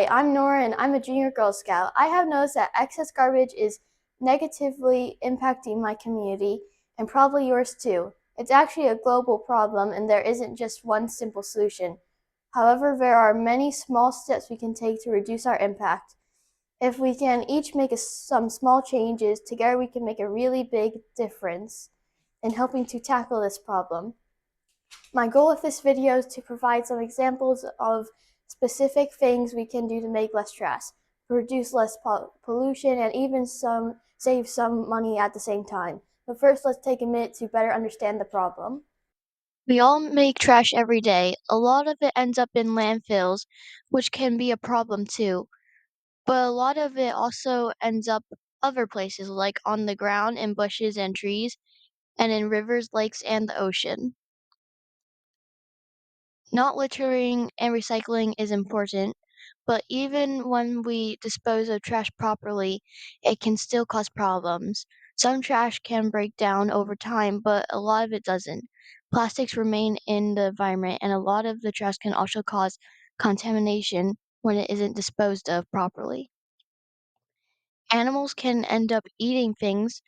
Hey, I'm Nora and I'm a junior Girl Scout. I have noticed that excess garbage is negatively impacting my community and probably yours too. It's actually a global problem and there isn't just one simple solution. However, there are many small steps we can take to reduce our impact. If we can each make some small changes, together we can make a really big difference in helping to tackle this problem. My goal with this video is to provide some examples of specific things we can do to make less trash, produce less pollution, and even save some money at the same time. But first, let's take a minute to better understand the problem. We all make trash every day. A lot of it ends up in landfills, which can be a problem too. But a lot of it also ends up other places, like on the ground, in bushes and trees, and in rivers, lakes, and the ocean. Not littering and recycling is important, but even when we dispose of trash properly, it can still cause problems. Some trash can break down over time, but a lot of it doesn't. Plastics remain in the environment, and a lot of the trash can also cause contamination when it isn't disposed of properly. Animals can end up eating things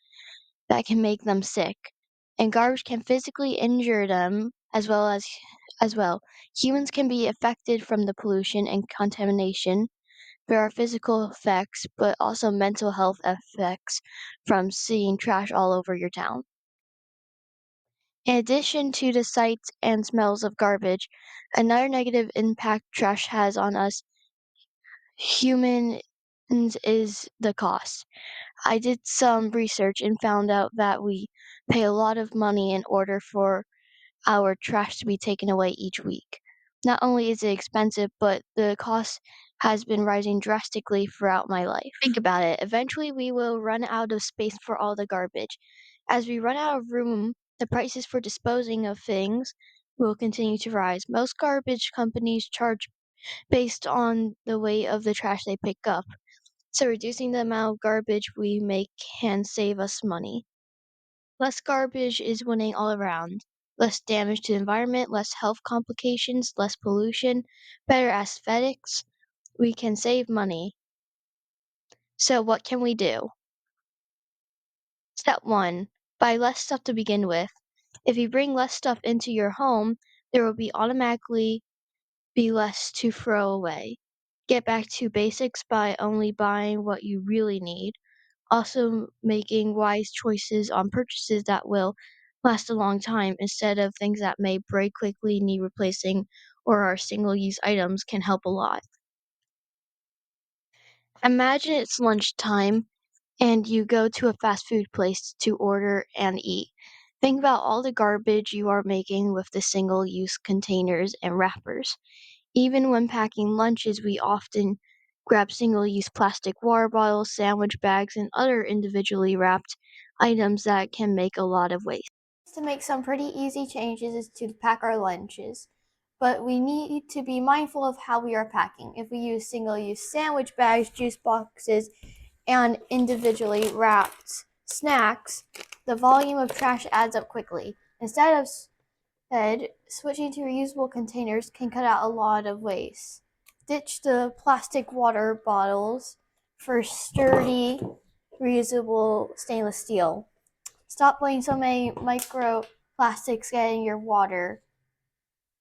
that can make them sick, and garbage can physically injure them as well. Humans can be affected from the pollution and contamination. There are physical effects, but also mental health effects from seeing trash all over your town. In addition to the sights and smells of garbage, another negative impact trash has on us humans is the cost. I did some research and found out that we pay a lot of money in order for our trash to be taken away each week. Not only is it expensive, but the cost has been rising drastically throughout my life. Think about it. Eventually, we will run out of space for all the garbage. As we run out of room, the prices for disposing of things will continue to rise. Most garbage companies charge based on the weight of the trash they pick up. So reducing the amount of garbage we make can save us money. Less garbage is winning all around. Less damage to the environment, less health complications, less pollution, better aesthetics. We can save money. So what can we do? Step 1. Buy less stuff to begin with. If you bring less stuff into your home, there will automatically be less to throw away. Get back to basics by only buying what you really need. Also making wise choices on purchases that will last a long time instead of things that may break quickly, need replacing, or are single-use items can help a lot. Imagine it's lunchtime and you go to a fast food place to order and eat. Think about all the garbage you are making with the single-use containers and wrappers. Even when packing lunches, we often grab single use plastic water bottles, sandwich bags, and other individually wrapped items that can make a lot of waste. To make some pretty easy changes is to pack our lunches. But we need to be mindful of how we are packing. If we use single-use sandwich bags, juice boxes, and individually wrapped snacks, the volume of trash adds up quickly. Instead, switching to reusable containers can cut out a lot of waste. Ditch the plastic water bottles for sturdy, reusable stainless steel. Stop letting so many microplastics get in your water.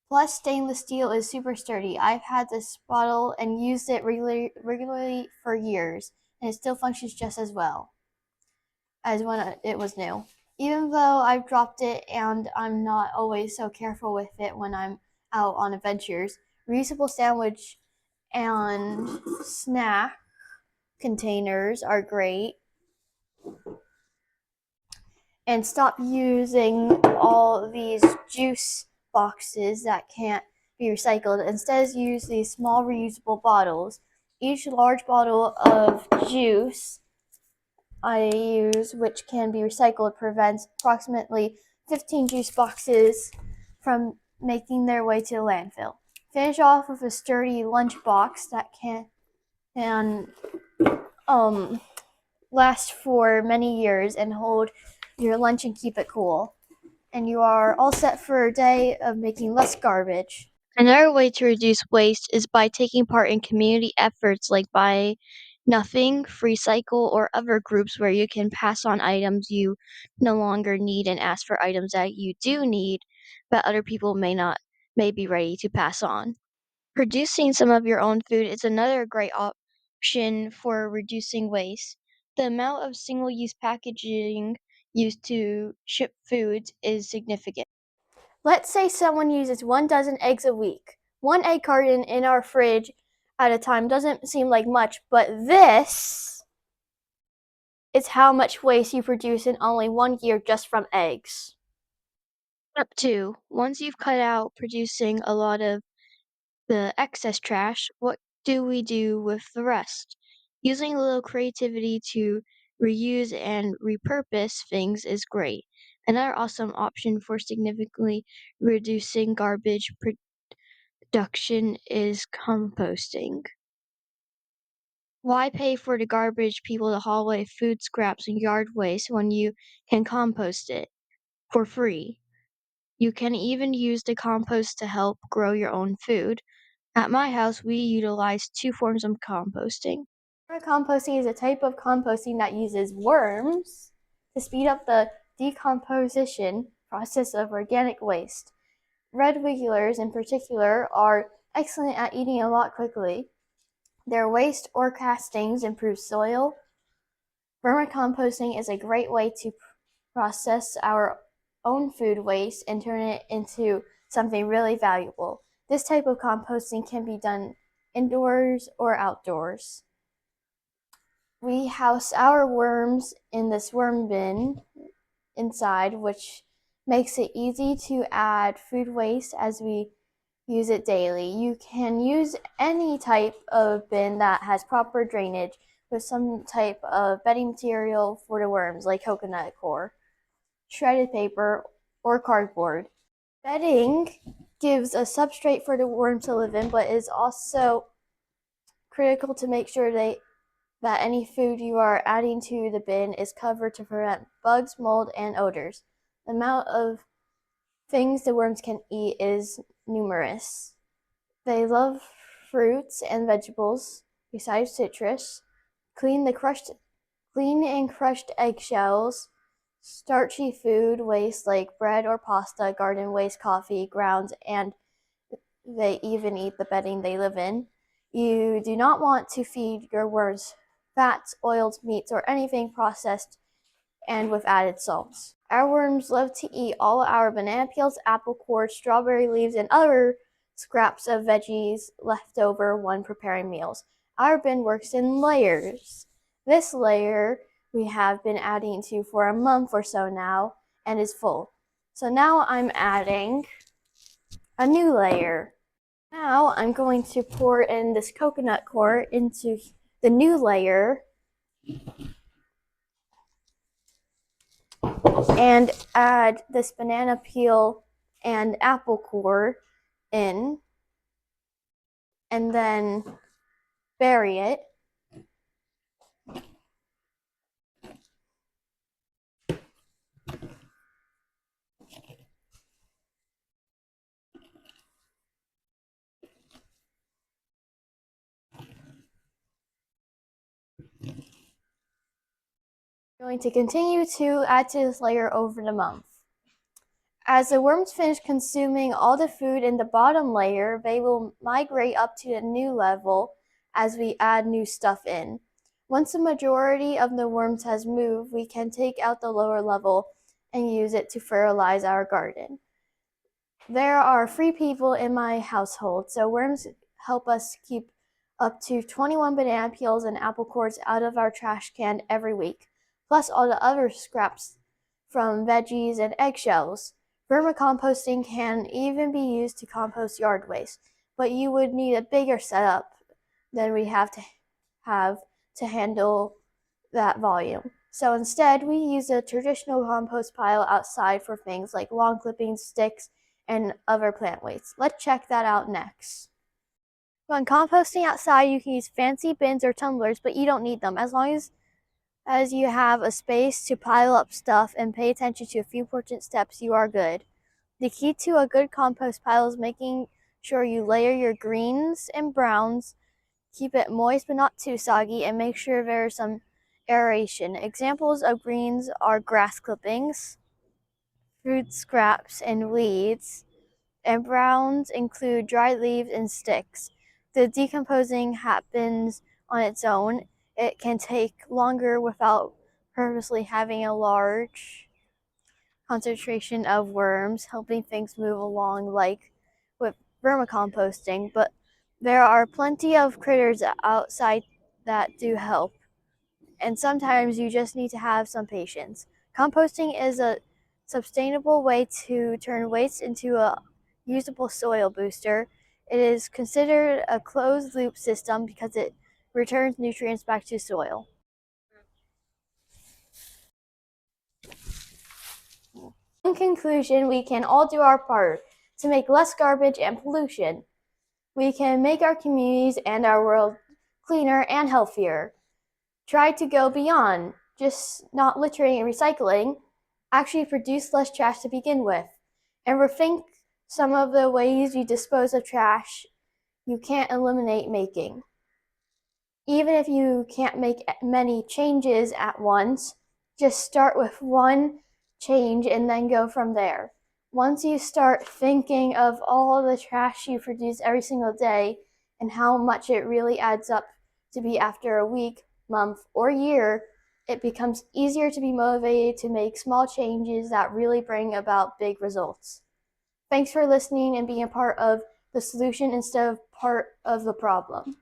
Plus, stainless steel is super sturdy. I've had this bottle and used it regularly for years, and it still functions just as well as when it was new. Even though I've dropped it and I'm not always so careful with it when I'm out on adventures, reusable sandwich and snack containers are great. And stop using all these juice boxes that can't be recycled. Instead, use these small reusable bottles. Each large bottle of juice I use, which can be recycled, prevents approximately 15 juice boxes from making their way to the landfill. Finish off with a sturdy lunch box that can last for many years and hold your lunch and keep it cool. And you are all set for a day of making less garbage. Another way to reduce waste is by taking part in community efforts like Buy Nothing, Free Cycle, or other groups where you can pass on items you no longer need and ask for items that you do need, but other people may be ready to pass on. Producing some of your own food is another great option for reducing waste. The amount of single use packaging used to ship foods is significant. Let's say someone uses 1 dozen eggs a week. One egg carton in our fridge at a time doesn't seem like much, but this is how much waste you produce in only 1 year just from eggs. Step 2. Once you've cut out producing a lot of the excess trash, what do we do with the rest? Using a little creativity to reuse and repurpose things is great. Another awesome option for significantly reducing garbage production is composting. Why pay for the garbage people to haul away food scraps and yard waste when you can compost it for free? You can even use the compost to help grow your own food. At my house, we utilize two forms of composting. Composting is a type of composting that uses worms to speed up the decomposition process of organic waste. Red wigglers, in particular, are excellent at eating a lot quickly. Their waste or castings improve soil. Vermicomposting is a great way to process our own food waste and turn it into something really valuable. This type of composting can be done indoors or outdoors. We house our worms in this worm bin inside, which makes it easy to add food waste as we use it daily. You can use any type of bin that has proper drainage with some type of bedding material for the worms, like coconut core, shredded paper, or cardboard. Bedding gives a substrate for the worm to live in, but is also critical to make sure that any food you are adding to the bin is covered to prevent bugs, mold, and odors. The amount of things the worms can eat is numerous. They love fruits and vegetables besides citrus. Clean the crushed Clean and crushed eggshells, starchy food waste like bread or pasta, garden waste, coffee, grounds, and they even eat the bedding they live in. You do not want to feed your worms fats, oils, meats, or anything processed and with added salts. Our worms love to eat all our banana peels, apple cores, strawberry leaves, and other scraps of veggies left over when preparing meals. Our bin works in layers. This layer we have been adding to for a month or so now and is full. So now I'm adding a new layer. Now I'm going to pour in this coconut core into the new layer and add this banana peel and apple core in and then bury it. I'm going to continue to add to this layer over the month. As the worms finish consuming all the food in the bottom layer, they will migrate up to the new level as we add new stuff in. Once the majority of the worms has moved, we can take out the lower level and use it to fertilize our garden. There are 3 people in my household, so worms help us keep up to 21 banana peels and apple cores out of our trash can every week, plus all the other scraps from veggies and eggshells. Vermicomposting can even be used to compost yard waste, but you would need a bigger setup than we have to handle that volume. So instead, we use a traditional compost pile outside for things like lawn clippings, sticks, and other plant waste. Let's check that out next. When composting outside, you can use fancy bins or tumblers, but you don't need them. As long as you have a space to pile up stuff and pay attention to a few important steps, you are good. The key to a good compost pile is making sure you layer your greens and browns. Keep it moist but not too soggy, and make sure there's some aeration. Examples of greens are grass clippings, fruit scraps, and weeds, and browns include dried leaves and sticks. The decomposing happens on its own. It can take longer without purposely having a large concentration of worms, helping things move along like with vermicomposting, but there are plenty of critters outside that do help, and sometimes you just need to have some patience. Composting is a sustainable way to turn waste into a usable soil booster. It is considered a closed loop system because it returns nutrients back to soil. In conclusion, we can all do our part to make less garbage and pollution. We can make our communities and our world cleaner and healthier. Try to go beyond just not littering and recycling. Actually produce less trash to begin with. And rethink some of the ways you dispose of trash you can't eliminate making. Even if you can't make many changes at once, just start with one change and then go from there. Once you start thinking of all the trash you produce every single day and how much it really adds up to be after a week, month, or year, it becomes easier to be motivated to make small changes that really bring about big results. Thanks for listening and being a part of the solution instead of part of the problem.